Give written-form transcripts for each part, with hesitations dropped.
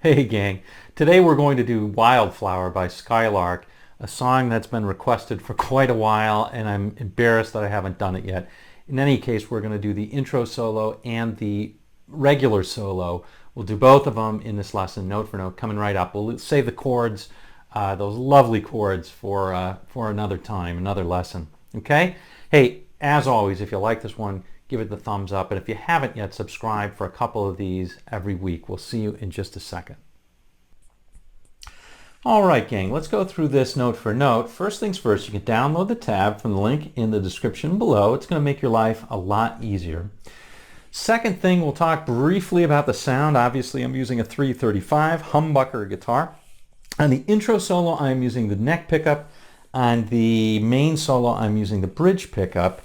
Hey gang, today we're going to do Wildflower by Skylark, a song that's been requested for quite a while and I'm embarrassed that I haven't done it yet. In any case, we're going to do the intro solo and the regular solo. We'll do both of them in this lesson, note for note, coming right up. We'll save the chords, those lovely chords, for another time, another lesson. Okay? Hey, as always, if you like this one, give it the thumbs up, and if you haven't yet, subscribe for a couple of these every week. We'll see you in just a second. All right, gang, let's go through this note for note. First things first, you can download the tab from the link in the description below. It's going to make your life a lot easier. Second thing, we'll talk briefly about the sound. Obviously, I'm using a 335 humbucker guitar. On the intro solo, I'm using the neck pickup. On the main solo, I'm using the bridge pickup.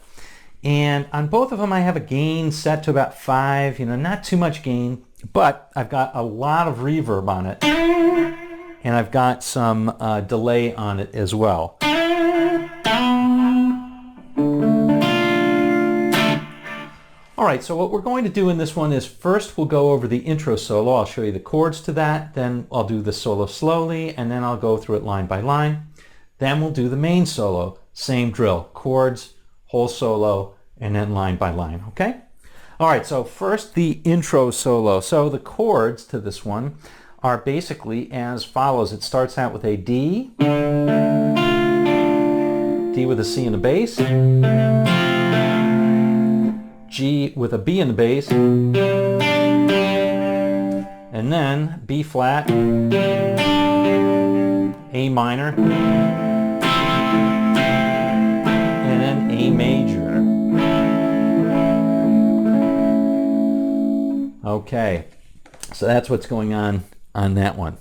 And on both of them, I have a gain set to about 5, not too much gain, but I've got a lot of reverb on it, and I've got some delay on it as well. All right, so what we're going to do in this one is first we'll go over the intro solo. I'll show you the chords to that, then I'll do the solo slowly, and then I'll go through it line by line. Then we'll do the main solo, same drill, chords, whole solo, and then line by line, okay? All right, so first the intro solo. So the chords to this one are basically as follows. It starts out with a D, D with a C in the bass, G with a B in the bass, and then B flat, A minor, and then A major. Okay, so that's what's going on that one.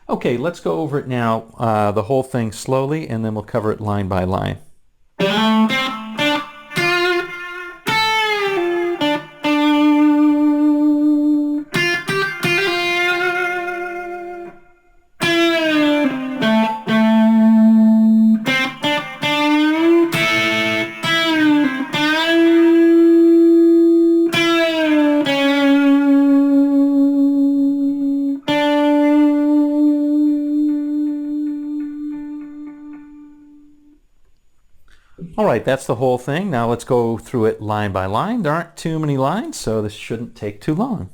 Okay, let's go over it now, the whole thing slowly, and then we'll cover it line by line. All right, that's the whole thing. Now let's go through it line by line. There aren't too many lines, so this shouldn't take too long.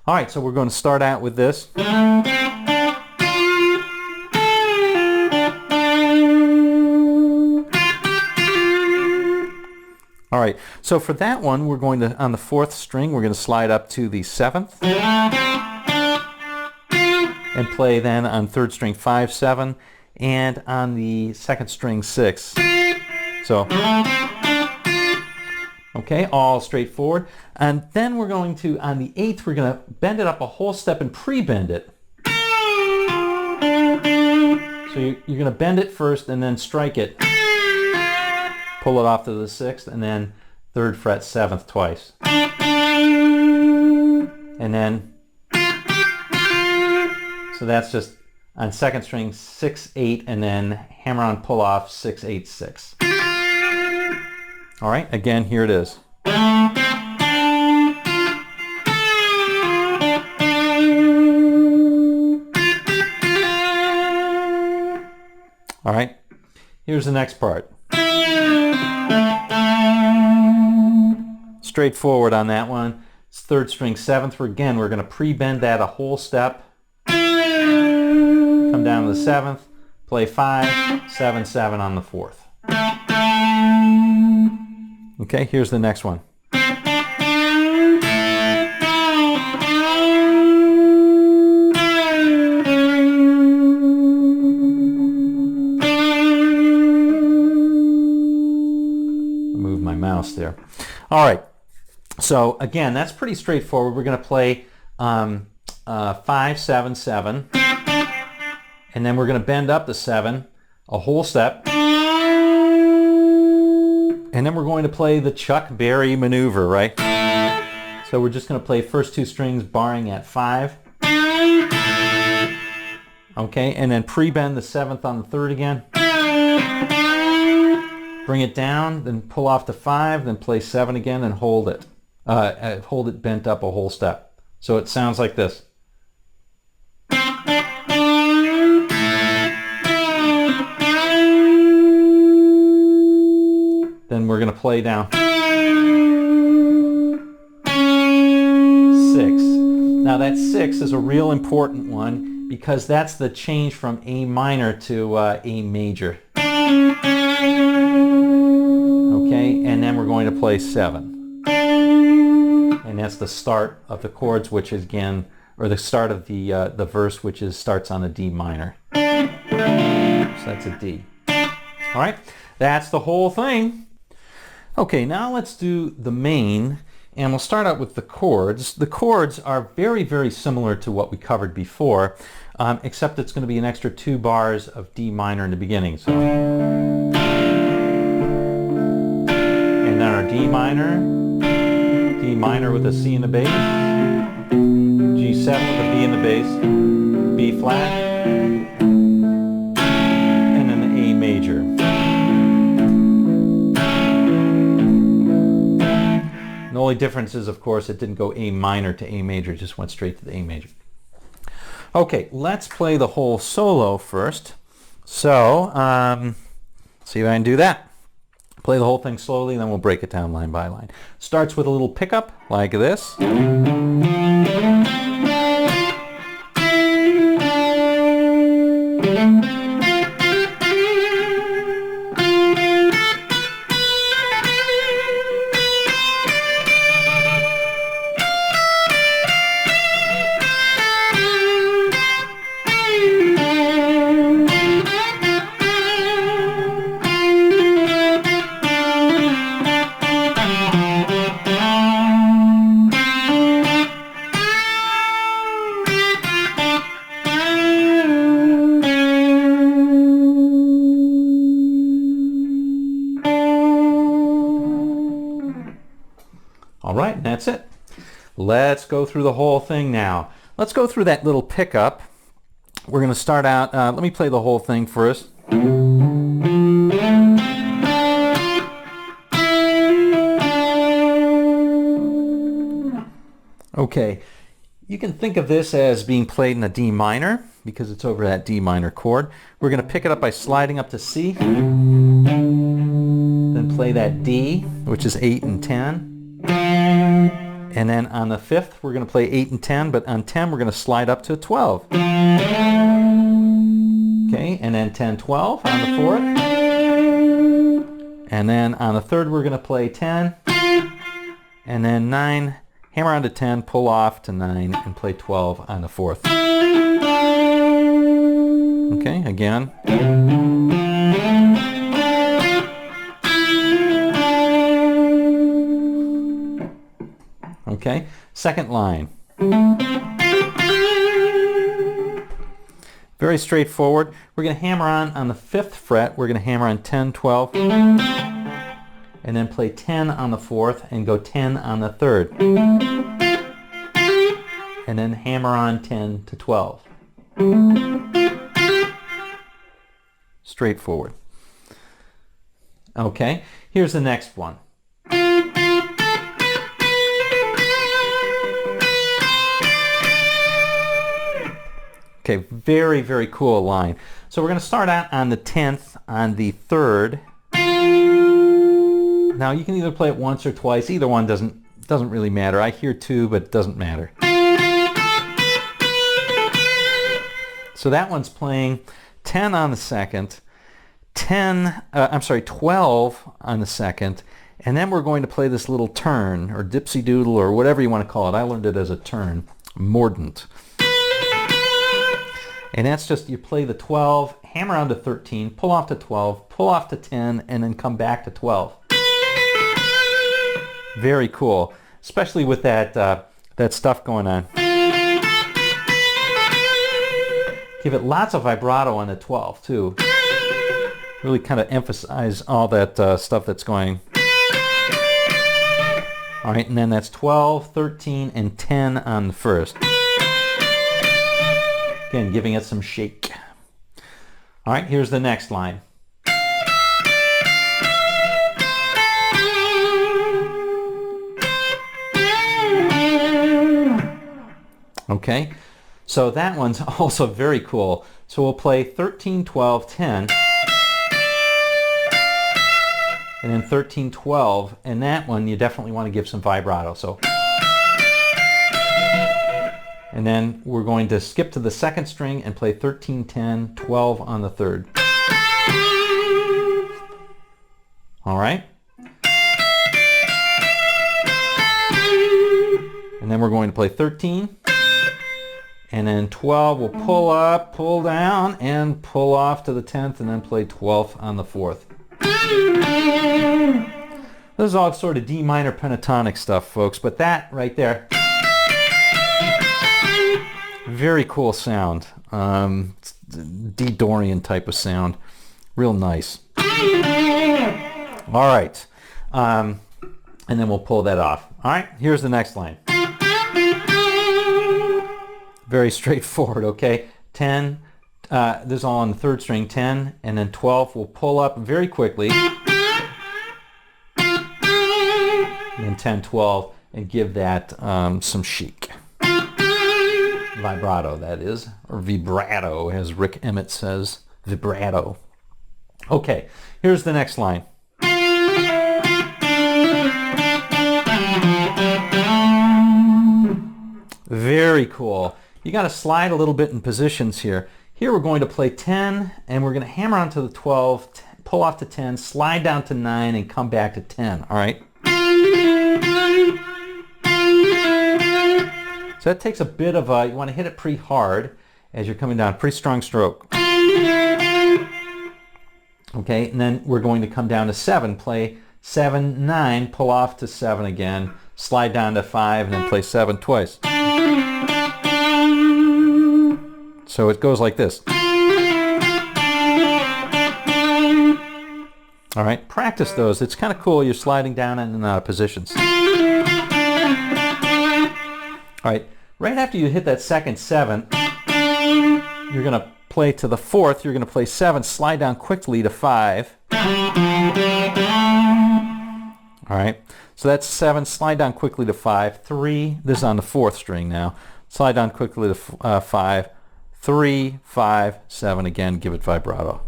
All right, so we're going to start out with this. All right, so for that one, we're going to, on the 4th string, we're going to slide up to the 7th and play then on 3rd string 5, 7, and on the 2nd string 6. So, okay, all straightforward. And then we're going to, on the 8th, we're going to bend it up a whole step and pre-bend it. So you're going to bend it first and then strike it. Pull it off to the 6th and then 3rd fret 7th twice. And then, so that's just on 2nd string 6, 8, and then hammer on pull off 6, 8, 6. All right, again, here it is. All right, here's the next part. Straightforward on that one. It's 3rd string 7th. Again, we're going to pre-bend that a whole step. Come down to the 7th, play 5, 7, 7 on the 4th. Okay, here's the next one. Move my mouse there. All right, so again, that's pretty straightforward. We're going to play 5, 7, 7. and then we're going to bend up the 7 a whole step, and then we're going to play the Chuck Berry maneuver, right? So we're just going to play first 2 strings barring at 5. Okay, and then pre-bend the 7th on the 3rd again. Bring it down, then pull off to 5, then play 7 again and hold it. Hold it bent up a whole step. So it sounds like this. Then we're going to play down 6. Now that 6 is a real important one because that's the change from A minor to A major. Okay, and then we're going to play 7. And that's the start of the chords, which is again, or the start of the verse, which starts on a D minor. So that's a D. All right, that's the whole thing. Okay, now let's do the main, and we'll start out with the chords. The chords are very, very similar to what we covered before, except it's going to be an extra 2 bars of D minor in the beginning. So, and then our D minor with a C in the bass, G7 with a B in the bass, B flat, and then the A major. The only difference is, of course, it didn't go A minor to A major, it just went straight to the A major. Okay, let's play the whole solo first. So, see if I can do that. Play the whole thing slowly, then we'll break it down line by line. Starts with a little pickup like this. All right, and that's it. Let's go through the whole thing now. Let's go through that little pickup. We're going to start out, let me play the whole thing first. Okay, you can think of this as being played in a D minor because it's over that D minor chord. We're going to pick it up by sliding up to C, then play that D, which is 8 and 10. And then on the 5th, we're going to play 8 and 10, but on 10, we're going to slide up to 12. Okay, and then 10, 12 on the 4th. And then on the 3rd, we're going to play 10. And then 9, hammer on to 10, pull off to 9, and play 12 on the 4th. Okay, again. Okay, second line. Very straightforward. We're going to hammer on the 5th fret. We're going to hammer on 10, 12, and then play 10 on the 4th and go 10 on the 3rd. And then hammer on 10 to 12. Straightforward. Okay, here's the next one. Okay, very, very cool line. So we're going to start out on the 10th on the 3rd. Now you can either play it once or twice. Either one doesn't really matter. I hear 2, but it doesn't matter. So that one's playing 10 on the 2nd, 12 on the 2nd, and then we're going to play this little turn, or dipsy doodle, or whatever you want to call it. I learned it as a turn, mordant. And that's just, you play the 12, hammer on to 13, pull off to 12, pull off to 10, and then come back to 12. Very cool, especially with that stuff going on. Give it lots of vibrato on the 12 too. Really kind of emphasize all that stuff that's going. All right, and then that's 12, 13, and 10 on the first. Again, giving it some shake. All right, here's the next line. Okay, so that one's also very cool. So we'll play 13, 12, 10, and then 13, 12, and that one you definitely want to give some vibrato. So, and then we're going to skip to the second string and play 13, 10, 12 on the third. All right? And then we're going to play 13, and then 12 will pull up, pull down, and pull off to the 10th, and then play 12th on the 4th. This is all sort of D minor pentatonic stuff, folks, but that right there, very cool sound. D Dorian type of sound. Real nice. All right. And then we'll pull that off. All right, here's the next line. Very straightforward, okay? 10, this is all on the third string, 10, and then 12 will pull up very quickly. And then 10, 12, and give that some chic. Vibrato, that is, or vibrato, as Rick Emmett says, vibrato. Okay, here's the next line. Very cool. You got to slide a little bit in positions here. Here we're going to play 10, and we're going to hammer onto the 12, pull off to 10, slide down to 9, and come back to 10, all right? So that takes a bit of a, you want to hit it pretty hard as you're coming down, pretty strong stroke. Okay, and then we're going to come down to 7, play 7, 9, pull off to 7 again, slide down to 5, and then play 7 twice. So it goes like this. All right, practice those. It's kind of cool. You're sliding down in and out of positions. All right, right after you hit that second 7, you're going to play to the 4th. You're going to play 7, slide down quickly to 5. All right, so that's 7, slide down quickly to 5. 3, this is on the 4th string now. Slide down quickly to 5. 3, 5, 7 again, give it vibrato.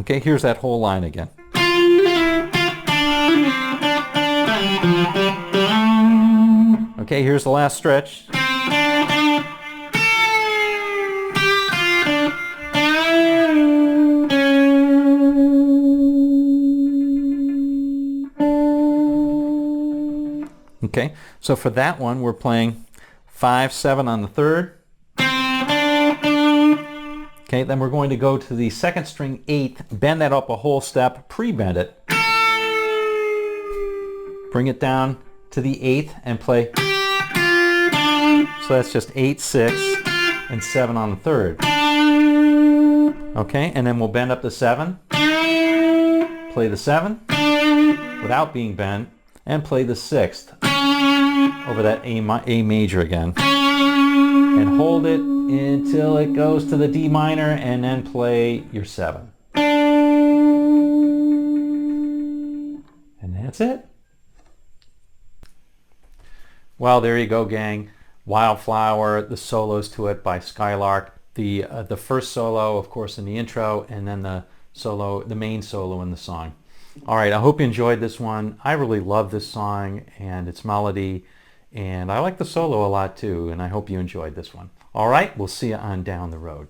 Okay, here's that whole line again. Okay, here's the last stretch. Okay, so for that one, we're playing 5, 7 on the third. Okay, then we're going to go to the second string 8th, bend that up a whole step, pre-bend it. Bring it down to the 8th and play. So that's just 8, 6, and 7 on the third. Okay, and then we'll bend up the 7, play the 7 without being bent, and play the 6th over that A major again. And hold it until it goes to the D minor, and then play your 7. And that's it. Well, there you go, gang. Wildflower, the solos to it by Skylark. The first solo, of course, in the intro, and then the main solo in the song. All right, I hope you enjoyed this one. I really love this song and its melody, and I like the solo a lot too, and I hope you enjoyed this one. All right, we'll see you on down the road.